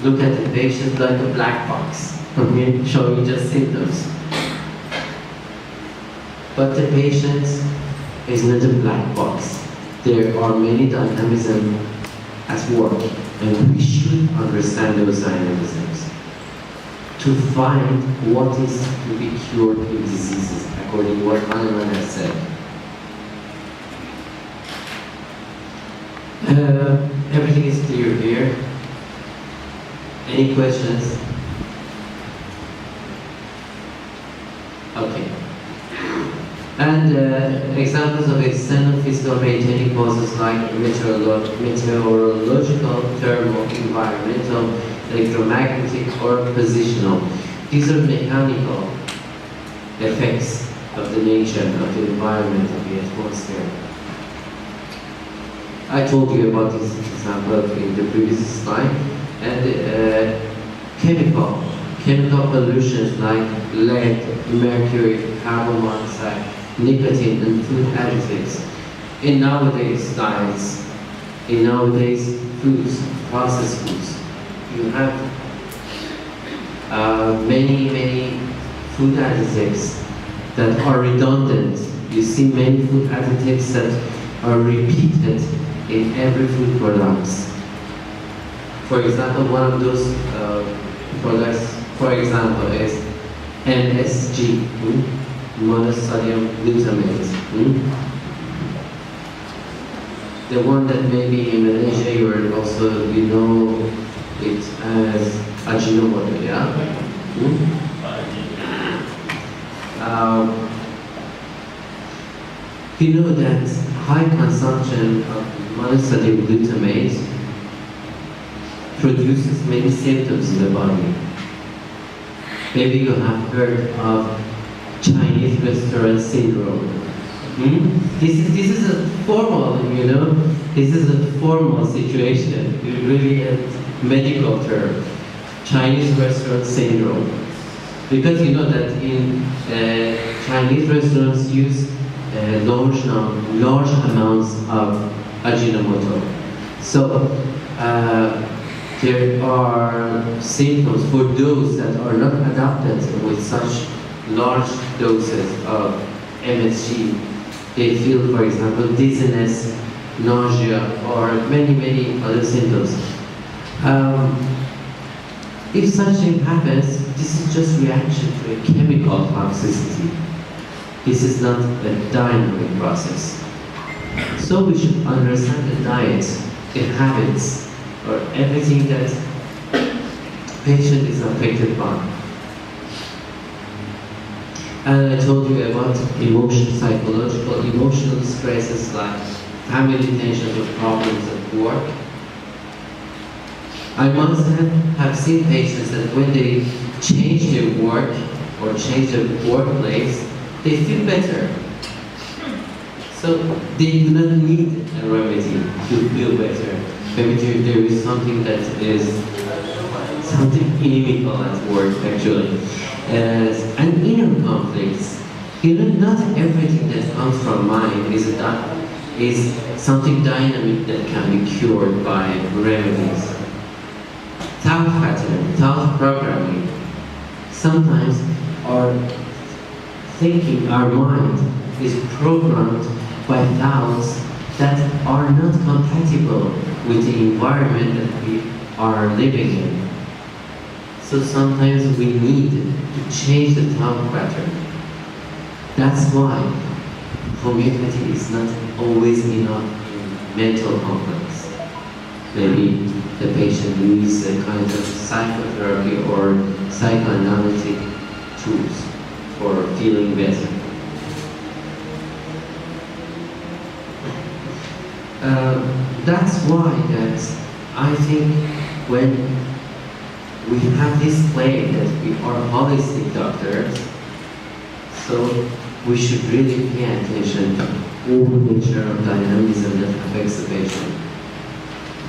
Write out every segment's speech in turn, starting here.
look at the patient like a black box, okay, showing just symptoms. But the patient is not a black box. There are many dynamisms at work, and we should understand those dynamisms to find what is to be cured in diseases, according to what Ardavan has said. Everything is clear here. Any questions? Okay. And examples of external physical maintaining causes like meteorological, thermal, environmental, electromagnetic, or positional. These are mechanical effects of the nature of the environment of the atmosphere. I told you about this example in the previous slide. And chemical pollutions like lead, mercury, carbon monoxide, nicotine, and food additives. In nowadays diets, in nowadays foods, processed foods, you have many food additives that are redundant. You see many food additives that are repeated in every food products. For example, one of those products, for example, is MSG, monosodium glutamate. The one that maybe in Malaysia you know it as Ajinomoto, yeah? You know that high consumption of monosodium glutamate produces many symptoms in the body. Maybe you have heard of Chinese restaurant syndrome. This is a formal, this is a formal situation, really a medical term, Chinese restaurant syndrome. Because you know that in Chinese restaurants use large amounts of Ajinomoto. So there are symptoms for those that are not adapted with such large doses of MSG. They feel, for example, dizziness, nausea, or many other symptoms. If such thing happens, this is just reaction to a chemical toxicity. This is not a dynamic process. So we should understand the diet, the habits, or everything that patient is affected by. And I told you about psychological, emotional stresses like family tensions or problems at work. I must have seen patients that when they change their work or change their workplace, they feel better. So they do not need a remedy to feel better. Maybe there is something that is something inimical at work, actually. And inner conflicts. Not everything that comes from mind is something dynamic that can be cured by remedies. Thought pattern, thought programming. Sometimes our thinking, our mind is programmed by thoughts that are not compatible with the environment that we are living in. So sometimes we need to change the thought pattern. That's why homeopathy is not always enough in mental conflicts. Maybe the patient needs a kind of psychotherapy or psychoanalytic tools for feeling better. That's why I think when we have this claim that we are holistic doctors, so we should really pay attention to all the nature of dynamism that affects the patient.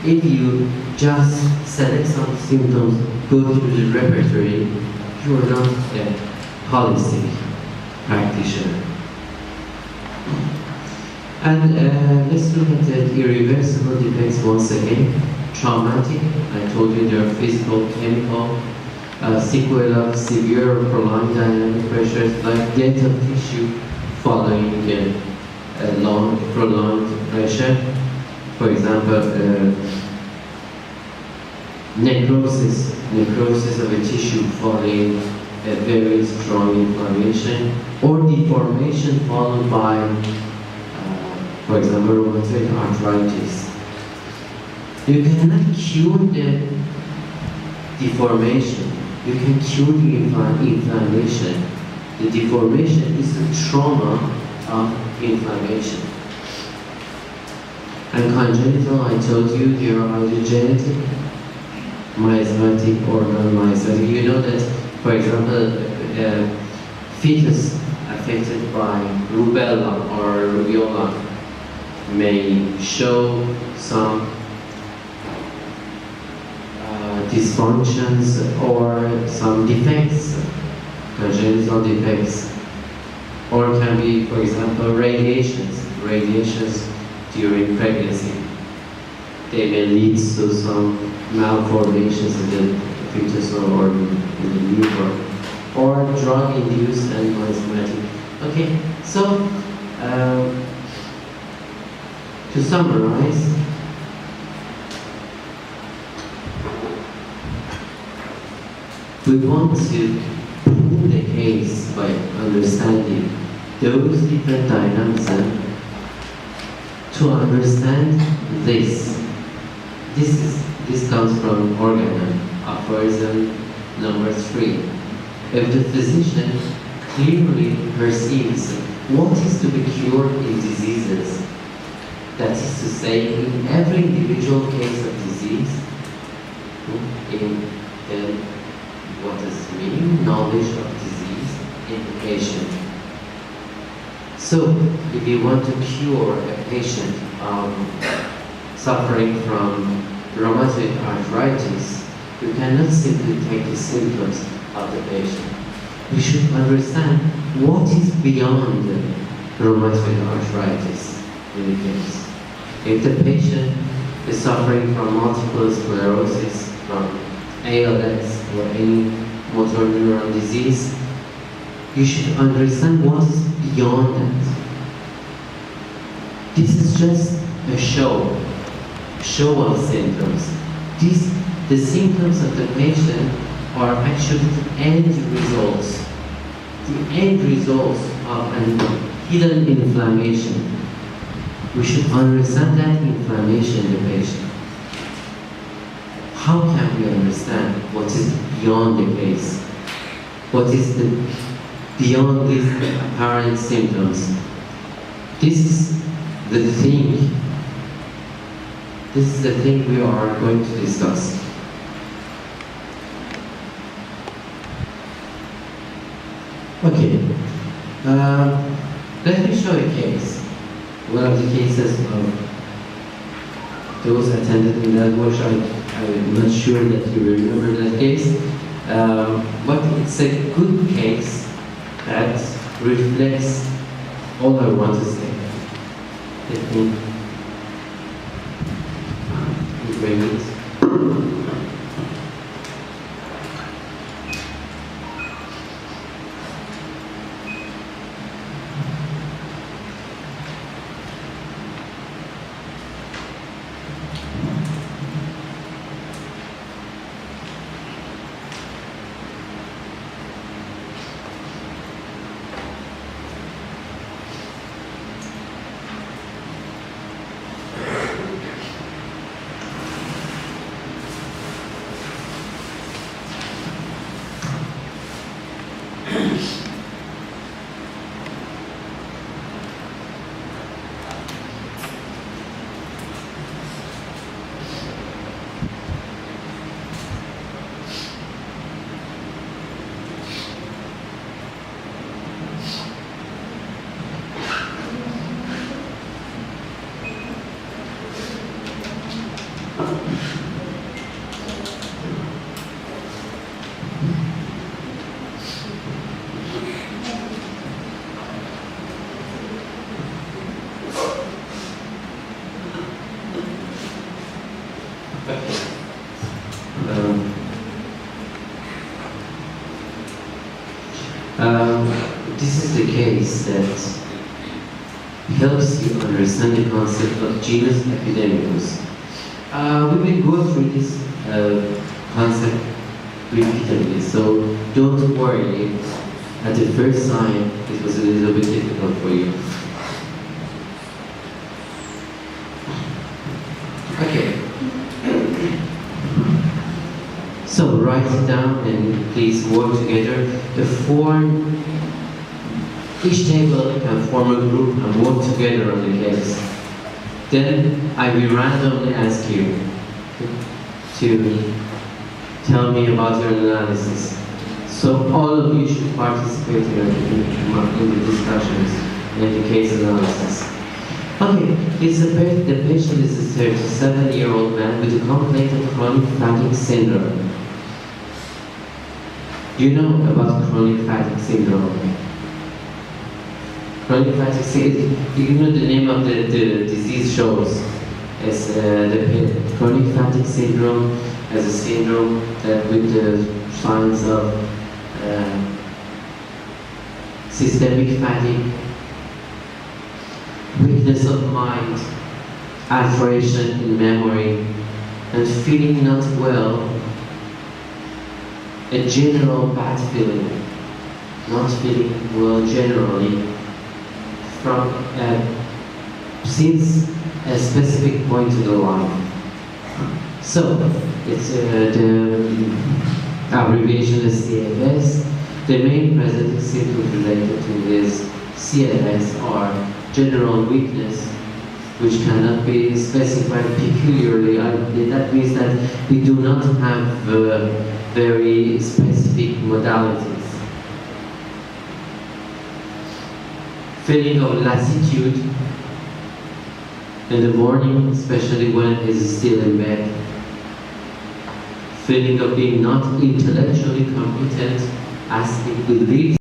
If you just select some symptoms, go through the repertory, you are not a holistic practitioner. And let's look at the irreversible defects once again. traumatic. I told you there are physical, chemical, sequelae of severe or prolonged dynamic pressures like death of tissue following a long, prolonged pressure. For example, necrosis of a tissue following a very strong inflammation, or deformation followed by, for example, rheumatoid arthritis. You cannot cure the deformation. You can cure the inflammation. The deformation is the trauma of inflammation. And congenital, I told you, they are either genetic, myosomatic, or non-myosomatic. You know that, for example, a fetus affected by rubella or rubeola may show some dysfunctions or some defects, congenital defects, or can be, for example, radiations during pregnancy. They may lead to some malformations in the fetus or in the newborn, or drug-induced and myosomatic. Okay, so to summarize, we want to prove the case by understanding those different dynamics. To understand this comes from organon, aphorism number 3. If the physician clearly perceives what is to be cured in diseases, that is to say, in every individual case of disease, in what does it mean? Knowledge of disease in the patient. So, if you want to cure a patient suffering from rheumatoid arthritis, you cannot simply take the symptoms of the patient. We should understand what is beyond rheumatoid arthritis in the case. If the patient is suffering from multiple sclerosis, from ALS, or any motor neuron disease, you should understand what is beyond that. This is just a show of symptoms. The symptoms of the patient are actually the end results. The end results of an hidden inflammation. We should understand that inflammation in the patient. How can we understand what is beyond the case? What is beyond these apparent symptoms? This is the thing. This is the thing we are going to discuss. Okay. Let me show a case. One of the cases of those attended in that workshop. I'm not sure that you remember that case, but it's a good case that reflects all I want to say. Let me bring it. this is the case that helps you understand the concept of genus epidemicus. We will go through this concept repeatedly, so don't worry. At the first sign, it was a little bit difficult for you. Okay. So write it down and please work together. Each table can form a group and work together on the case. Then I will randomly ask you to tell me about your analysis. So all of you should participate in the discussions and the case analysis. Okay, the patient is a 37-year-old man with a complaint of chronic fatigue syndrome. Do you know about chronic fatigue syndrome? Chronic fatigue syndrome, you know the name of the disease shows as the chronic fatigue syndrome as a syndrome that with the signs of systemic fatigue, weakness of mind, alteration in memory, and feeling not well, a general bad feeling, not feeling well generally, from since a specific point in the life. So, it's the abbreviation is CFS. The main presenting symptoms related to this CFS are general weakness, which cannot be specified peculiarly. That means that we do not have very specific modalities. Feeling of lassitude in the morning, especially when it is still in bed. Feeling of being not intellectually competent as it will lead